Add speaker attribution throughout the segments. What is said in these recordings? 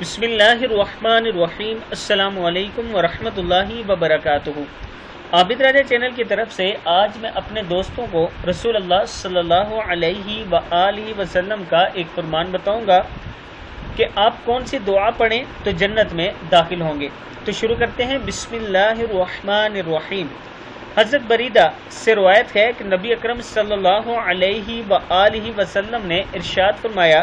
Speaker 1: بسم اللہ الرحمن الرحیم۔ السلام علیکم ورحمۃ اللہ وبرکاتہ۔ عابد راجہ چینل کی طرف سے آج میں اپنے دوستوں کو رسول اللہ صلی اللہ علیہ وآلہ وسلم کا ایک فرمان بتاؤں گا کہ آپ کون سی دعا پڑھیں تو جنت میں داخل ہوں گے۔ تو شروع کرتے ہیں۔ بسم اللہ الرحمن الرحیم۔ حضرت بریدہ سے روایت ہے کہ نبی اکرم صلی اللہ علیہ وآلہ وسلم نے ارشاد فرمایا،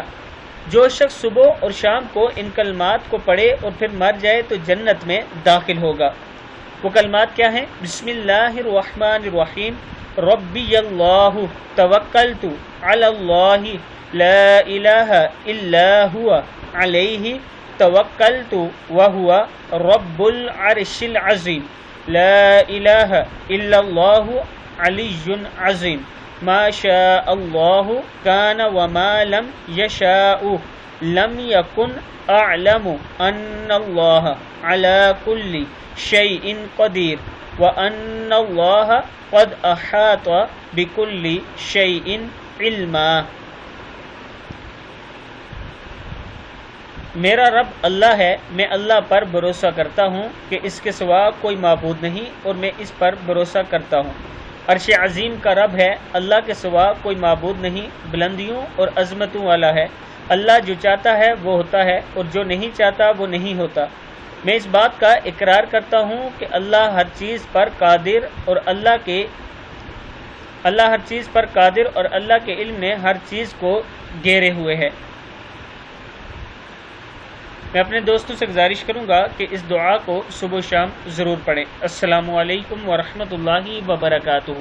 Speaker 1: جو شخص صبح اور شام کو ان کلمات کو پڑھے اور پھر مر جائے تو جنت میں داخل ہوگا۔ وہ کلمات کیا ہیں؟ بسم اللہ الرحمن الرحیم، ربی اللہ توکلت علی اللہ لا الہ الا هو علیہ توکلت وہو رب العرش العظیم، لا الہ الا اللہ علی عظیم، ما شاء اللہ کان وما لم یشاء لم یکن اعلم ان اللہ علی کل شیء قدیر وان اللہ قد احاط بکل شیء علما۔ میرا رب اللہ ہے، میں اللہ پر بھروسہ کرتا ہوں کہ اس کے سوا کوئی معبود نہیں اور میں اس پر بھروسہ کرتا ہوں۔ عرش عظیم کا رب ہے، اللہ کے سوا کوئی معبود نہیں، بلندیوں اور عظمتوں والا ہے۔ اللہ جو چاہتا ہے وہ ہوتا ہے اور جو نہیں چاہتا وہ نہیں ہوتا۔ میں اس بات کا اقرار کرتا ہوں کہ اللہ ہر چیز پر قادر اور اللہ کے علم نے ہر چیز کو گھیرے ہوئے ہے۔ میں اپنے دوستوں سے گزارش کروں گا کہ اس دعا کو صبح و شام ضرور پڑھیں۔ السلام علیکم ورحمۃ اللہ وبرکاتہ۔